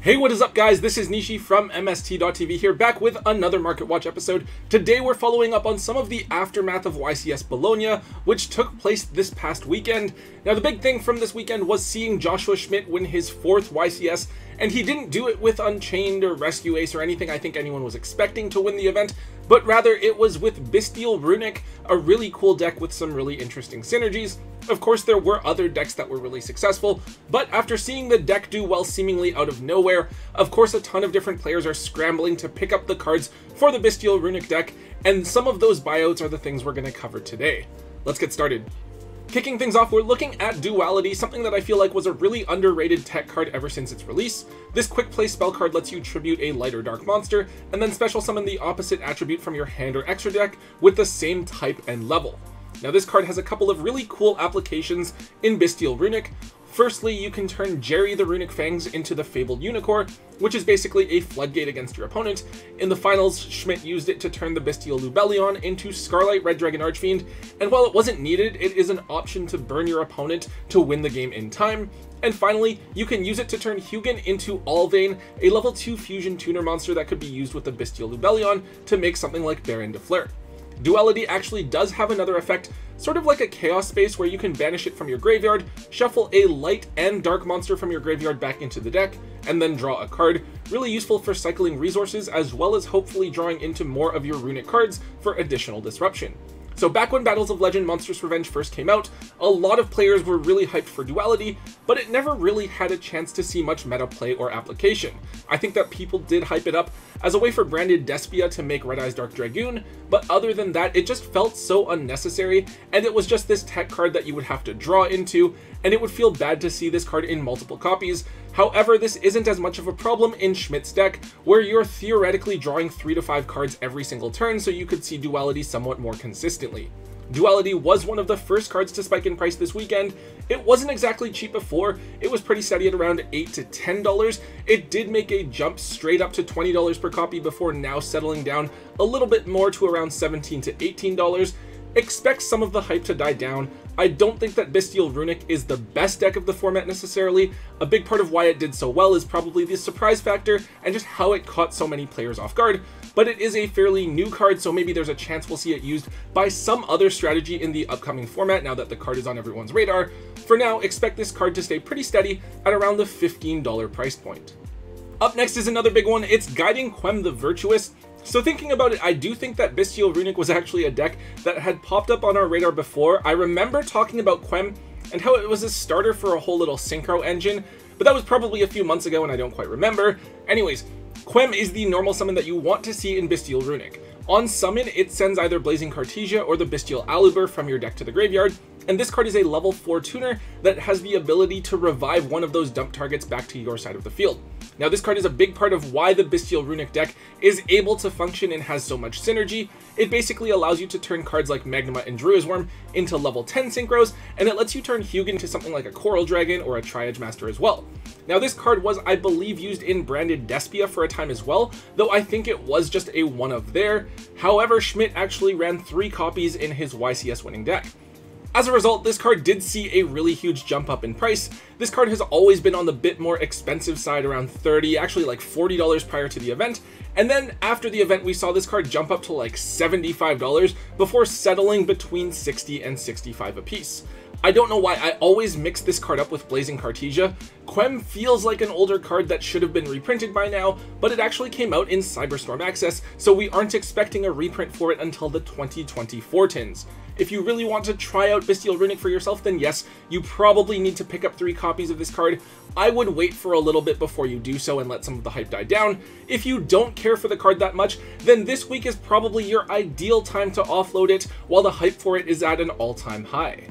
Hey, what is up guys? This is Nishi from MST.TV here, back with another Market Watch episode. Today we're following up on some of the aftermath of YCS Bologna, which took place this past weekend. Now the big thing from this weekend was seeing Joshua Schmidt win his 4th YCS, and he didn't do it with Unchained or Rescue Ace or anything I think anyone was expecting to win the event, but rather it was with Bestial Runic, a really cool deck with some really interesting synergies. Of course, there were other decks that were really successful, but after seeing the deck do well seemingly out of nowhere, of course a ton of different players are scrambling to pick up the cards for the Bestial Runic deck, and some of those buyouts are the things we're going to cover today. Let's get started. Kicking things off, we're looking at Duality, something that I feel like was a really underrated tech card ever since its release. This quick play spell card lets you tribute a light or dark monster, and then special summon the opposite attribute from your hand or extra deck with the same type and level. Now this card has a couple of really cool applications in Bestial Runic. Firstly, you can turn Jerry the Runic Fangs into the fabled unicor, which is basically a floodgate against your opponent. In the finals, Schmidt used it to turn the Bestial Lubellion into Scarlight Red Dragon Archfiend, and while it wasn't needed, it is an option to burn your opponent to win the game in time. And finally, you can use it to turn Hugin into Allvain, a level 2 fusion tuner monster that could be used with the Bestial Lubellion to make something like Baron de Fleur. Duality actually does have another effect, sort of like a Chaos Space, where you can banish it from your graveyard, shuffle a light and dark monster from your graveyard back into the deck, and then draw a card. Really useful for cycling resources, as well as hopefully drawing into more of your runic cards for additional disruption. So back when Battles of Legend Monstrous Revenge first came out, a lot of players were really hyped for Duality, but it never really had a chance to see much meta play or application. I think that people did hype it up as a way for branded Despia to make Red Eyes Dark Dragoon, but other than that, it just felt so unnecessary, and it was just this tech card that you would have to draw into, and it would feel bad to see this card in multiple copies. However, this isn't as much of a problem in Schmidt's deck, where you're theoretically drawing 3 to 5 cards every single turn, so you could see Duality somewhat more consistently. Duality was one of the first cards to spike in price this weekend. It wasn't exactly cheap before, it was pretty steady at around $8 to $10. It did make a jump straight up to $20 per copy before now settling down a little bit more to around $17 to $18. Expect some of the hype to die down. I don't think that Bestial Runic is the best deck of the format necessarily. A big part of why it did so well is probably the surprise factor and just how it caught so many players off guard, but it is a fairly new card, so maybe there's a chance we'll see it used by some other strategy in the upcoming format now that the card is on everyone's radar. For now, expect this card to stay pretty steady at around the $15 price point. Up next is another big one. It's Guiding Quem the Virtuous. So thinking about it, I do think that Bestial Runic was actually a deck that had popped up on our radar before. I remember talking about Quem and how it was a starter for a whole little synchro engine, but that was probably a few months ago and I don't quite remember. Anyways, Quem is the normal summon that you want to see in Bestial Runic. On summon, it sends either Blazing Cartesia or the Bestial Aluber from your deck to the graveyard, and this card is a level 4 tuner that has the ability to revive one of those dump targets back to your side of the field. Now this card is a big part of why the Bestial Runic deck is able to function and has so much synergy. It basically allows you to turn cards like Magnema and Druisworm into level 10 synchros, and it lets you turn Hugin to something like a Coral Dragon or a Triage Master as well. Now this card was, I believe, used in branded Despia for a time as well, though I think it was just a one of there. However, Schmidt actually ran 3 copies in his YCS winning deck. As a result, this card did see a really huge jump up in price. This card has always been on the bit more expensive side, around $30, actually like $40 prior to the event. And then after the event, we saw this card jump up to like $75 before settling between $60 and $65 a piece. I don't know why I always mix this card up with Blazing Cartesia. Quem feels like an older card that should have been reprinted by now, but it actually came out in Cyberstorm Access, so we aren't expecting a reprint for it until the 2024 tins. If you really want to try out Bestial Runic for yourself, then yes, you probably need to pick up 3 copies of this card. I would wait for a little bit before you do so and let some of the hype die down. If you don't care for the card that much, then this week is probably your ideal time to offload it while the hype for it is at an all-time high.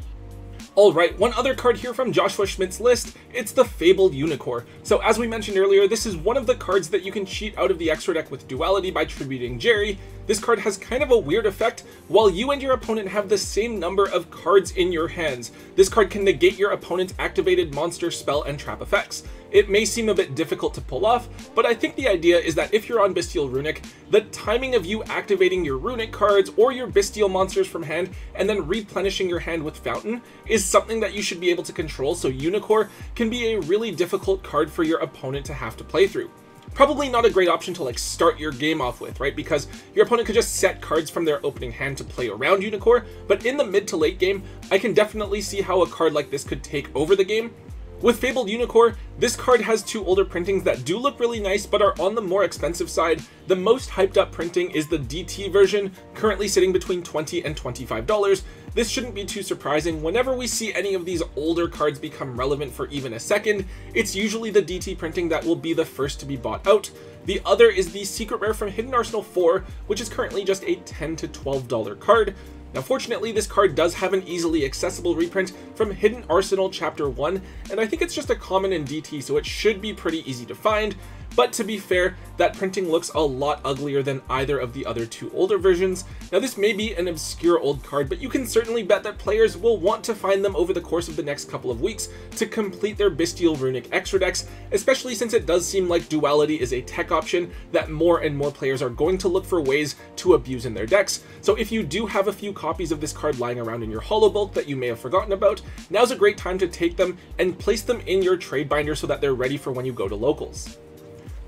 Alright, one other card here from Joshua Schmidt's list, it's the Fabled Unicor. So as we mentioned earlier, this is one of the cards that you can cheat out of the extra deck with Duality by tributing Jerry. This card has kind of a weird effect. While you and your opponent have the same number of cards in your hands, this card can negate your opponent's activated monster, spell, and trap effects. it may seem a bit difficult to pull off, but I think the idea is that if you're on Bestial Runic, the timing of you activating your Runic cards or your Bestial monsters from hand and then replenishing your hand with Fountain is something that you should be able to control, so Unicor can be a really difficult card for your opponent to have to play through. Probably not a great option to like start your game off with, right? Because your opponent could just set cards from their opening hand to play around Unicor, but in the mid to late game, I can definitely see how a card like this could take over the game. With Fabled Unicor, this card has two older printings that do look really nice but are on the more expensive side. The most hyped up printing is the DT version, currently sitting between $20 and $25. This shouldn't be too surprising. Whenever we see any of these older cards become relevant for even a second, it's usually the DT printing that will be the first to be bought out. The other is the Secret Rare from Hidden Arsenal 4, which is currently just a $10 to $12 card. Now fortunately, this card does have an easily accessible reprint from Hidden Arsenal Chapter 1, and I think it's just a common in DT, so it should be pretty easy to find. But to be fair, that printing looks a lot uglier than either of the other two older versions. Now this may be an obscure old card, but you can certainly bet that players will want to find them over the course of the next couple of weeks to complete their Bestial Runic extra decks, especially since it does seem like Duality is a tech option that more and more players are going to look for ways to abuse in their decks. So if you do have a few copies of this card lying around in your holo bulk that you may have forgotten about, now's a great time to take them and place them in your trade binder so that they're ready for when you go to locals.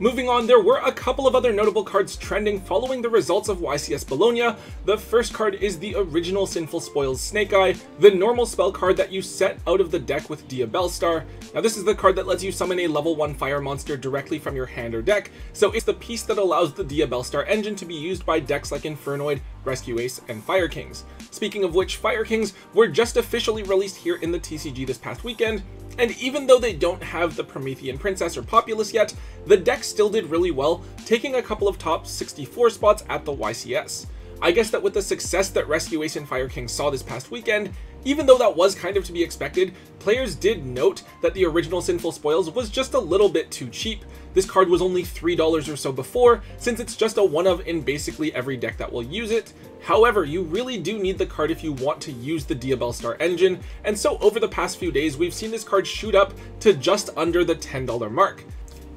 Moving on, there were a couple of other notable cards trending following the results of YCS Bologna. The first card is the original Sinful Spoils Snake Eye, the normal spell card that you set out of the deck with Diabellstar. Now this is the card that lets you summon a level 1 fire monster directly from your hand or deck, so it's the piece that allows the Diabellstar engine to be used by decks like Infernoid, Rescue Ace, and Fire Kings. Speaking of which, Fire Kings were just officially released here in the TCG this past weekend, and even though they don't have the Promethean Princess or Populous yet, the deck still did really well, taking a couple of top 64 spots at the YCS. I guess that with the success that Rescue Ace and Fire King saw this past weekend, even though that was kind of to be expected, players did note that the original Sinful Spoils was just a little bit too cheap. This card was only $3 or so before, since it's just a one-of in basically every deck that will use it. However, you really do need the card if you want to use the Diabellstar engine, and so over the past few days we've seen this card shoot up to just under the $10 mark.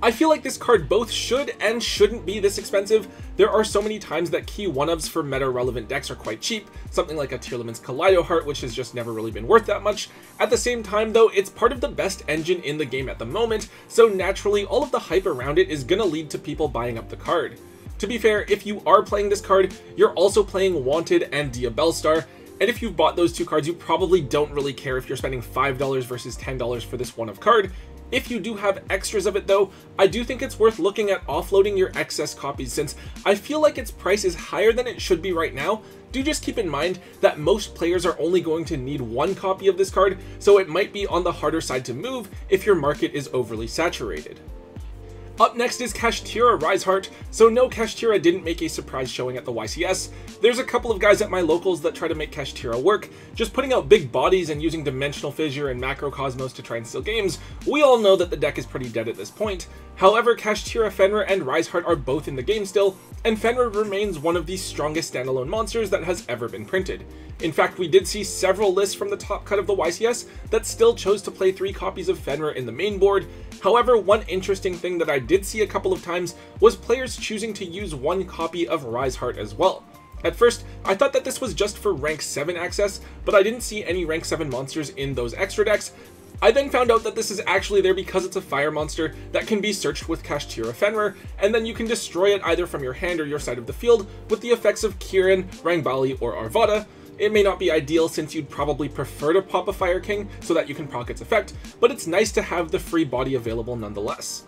I feel like this card both should and shouldn't be this expensive. There are so many times that key one-ofs for meta-relevant decks are quite cheap, something like a Tearlaman's Kaleido Heart, which has just never really been worth that much. At the same time though, it's part of the best engine in the game at the moment, so naturally all of the hype around it is gonna lead to people buying up the card. To be fair, if you are playing this card, you're also playing Wanted and Diabellstar, and if you've bought those two cards, you probably don't really care if you're spending $5 versus $10 for this one-of card. If you do have extras of it though, I do think it's worth looking at offloading your excess copies, since I feel like its price is higher than it should be right now. Do just keep in mind that most players are only going to need one copy of this card, so it might be on the harder side to move if your market is overly saturated. Up next is Kashtira Riseheart. So no, Kashtira didn't make a surprise showing at the YCS. There's a couple of guys at my locals that try to make Kashtira work, just putting out big bodies and using Dimensional Fissure and Macrocosmos to try and steal games. We all know that the deck is pretty dead at this point. However, Kashtira, Fenrir, and Riseheart are both in the game still, and Fenrir remains one of the strongest standalone monsters that has ever been printed. In fact, we did see several lists from the top cut of the YCS that still chose to play 3 copies of Fenrir in the main board. However, one interesting thing that I did see a couple of times was players choosing to use 1 copy of Riseheart as well. At first, I thought that this was just for rank 7 access, but I didn't see any rank 7 monsters in those extra decks. I then found out that this is actually there because it's a fire monster that can be searched with Kashtira Fenrir, and then you can destroy it either from your hand or your side of the field with the effects of Kirin, Rangbali, or Arvada. It may not be ideal since you'd probably prefer to pop a Fire King so that you can proc its effect, but it's nice to have the free body available nonetheless.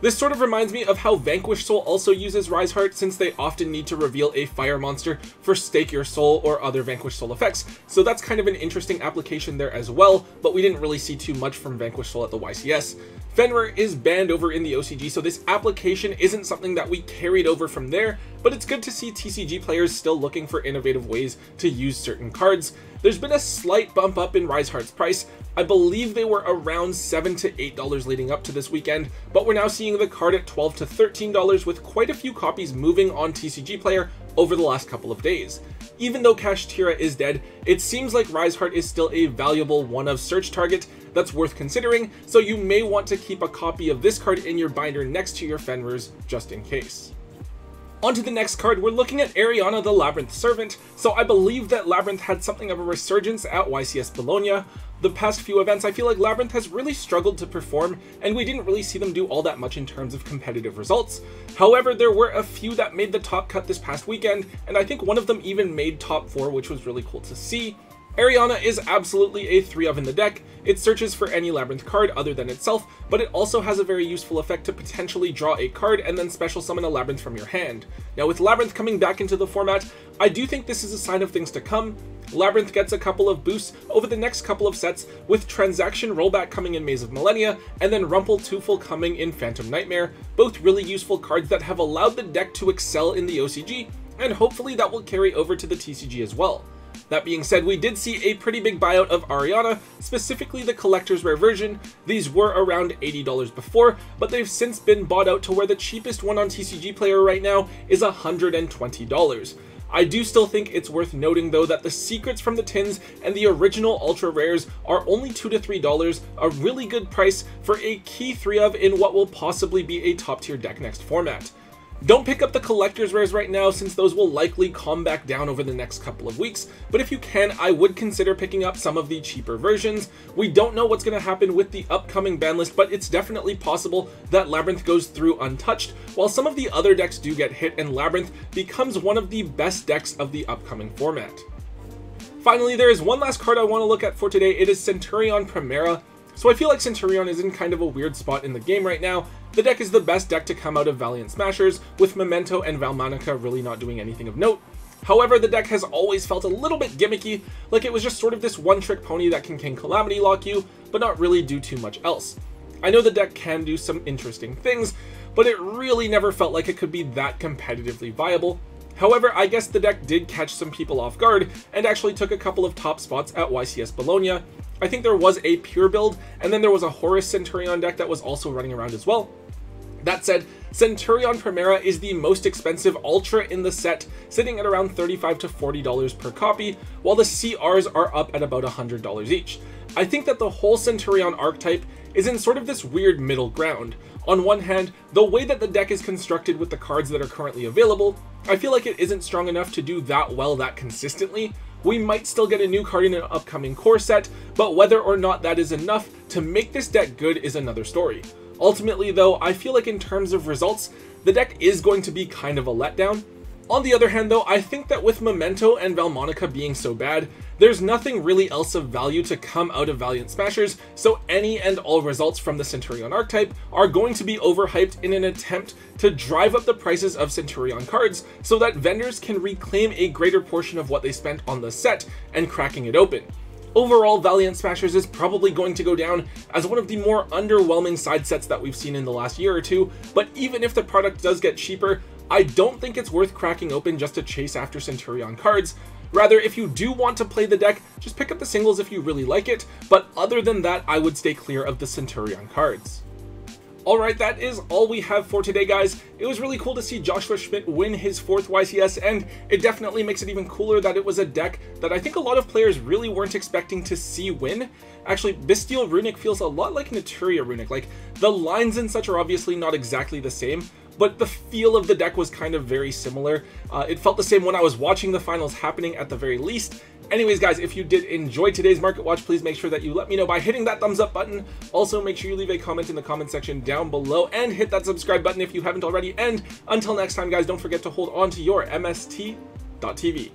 This sort of reminds me of how Vanquished Soul also uses Riseheart, since they often need to reveal a fire monster for Stake Your Soul or other Vanquished Soul effects, so that's kind of an interesting application there as well, but we didn't really see too much from Vanquished Soul at the YCS. Fenrir is banned over in the OCG, so this application isn't something that we carried over from there, but it's good to see TCG players still looking for innovative ways to use certain cards. There's been a slight bump up in Riseheart's price. I believe they were around $7 to $8 leading up to this weekend, but we're now seeing the card at $12 to $13 with quite a few copies moving on TCG Player over the last couple of days. Even though Kashtira is dead, it seems like Riseheart is still a valuable one-of search target that's worth considering, so you may want to keep a copy of this card in your binder next to your Fenrir's just in case. On to the next card, we're looking at Ariana the Labyrinth Servant. So I believe that Labyrinth had something of a resurgence at YCS Bologna. The past few events, I feel like Labyrinth has really struggled to perform, and we didn't really see them do all that much in terms of competitive results. However, there were a few that made the top cut this past weekend, and I think one of them even made top 4, which was really cool to see. Ariana is absolutely a 3-of in the deck. It searches for any Labyrinth card other than itself, but it also has a very useful effect to potentially draw a card and then special summon a Labyrinth from your hand. Now with Labyrinth coming back into the format, I do think this is a sign of things to come. Labyrinth gets a couple of boosts over the next couple of sets, with Transaction Rollback coming in Maze of Millennia, and then Rumple Twofold coming in Phantom Nightmare, both really useful cards that have allowed the deck to excel in the OCG, and hopefully that will carry over to the TCG as well. That being said, we did see a pretty big buyout of Ariana, specifically the collector's rare version. These were around $80 before, but they've since been bought out to where the cheapest one on TCG Player right now is $120. I do still think it's worth noting though that the secrets from the tins and the original ultra rares are only $2 to $3, a really good price for a key 3-of in what will possibly be a top tier deck next format. Don't pick up the collector's rares right now, since those will likely calm back down over the next couple of weeks, but if you can, I would consider picking up some of the cheaper versions. We don't know what's going to happen with the upcoming ban list, but it's definitely possible that Labyrinth goes through untouched, while some of the other decks do get hit and Labyrinth becomes one of the best decks of the upcoming format. Finally, there is one last card I want to look at for today. It is Centurion Primera. So I feel like Centurion is in kind of a weird spot in the game right now. The deck is the best deck to come out of Valiant Smashers, with Memento and Valmanica really not doing anything of note. However, the deck has always felt a little bit gimmicky, like it was just sort of this one-trick pony that can King Calamity lock you, but not really do too much else. I know the deck can do some interesting things, but it really never felt like it could be that competitively viable. However, I guess the deck did catch some people off guard, and actually took a couple of top spots at YCS Bologna. I think there was a pure build, and then there was a Horus Centurion deck that was also running around as well. That said, Centurion Primera is the most expensive Ultra in the set, sitting at around $35 to $40 per copy, while the CRs are up at about $100 each. I think that the whole Centurion archetype is in sort of this weird middle ground. On one hand, the way that the deck is constructed with the cards that are currently available, I feel like it isn't strong enough to do that well that consistently. We might still get a new card in an upcoming core set, but whether or not that is enough to make this deck good is another story. Ultimately though, I feel like in terms of results, the deck is going to be kind of a letdown. On the other hand though, I think that with Memento and Valmanica being so bad, there's nothing really else of value to come out of Valiant Smashers, so any and all results from the Centurion archetype are going to be overhyped in an attempt to drive up the prices of Centurion cards so that vendors can reclaim a greater portion of what they spent on the set and cracking it open. Overall, Valiant Smashers is probably going to go down as one of the more underwhelming side sets that we've seen in the last year or two, but even if the product does get cheaper, I don't think it's worth cracking open just to chase after Centurion cards. Rather, if you do want to play the deck, just pick up the singles if you really like it, but other than that, I would stay clear of the Centurion cards. Alright, that is all we have for today, guys. It was really cool to see Joshua Schmidt win his 4th YCS, and it definitely makes it even cooler that it was a deck that I think a lot of players really weren't expecting to see win. Actually, Bestial Runic feels a lot like Naturia Runic. Like, the lines and such are obviously not exactly the same, but the feel of the deck was kind of very similar. It felt the same when I was watching the finals happening at the very least. Anyways, guys, if you did enjoy today's Market Watch, please make sure that you let me know by hitting that thumbs up button. Also, make sure you leave a comment in the comment section down below and hit that subscribe button if you haven't already. And until next time, guys, don't forget to hold on to your MST.TV.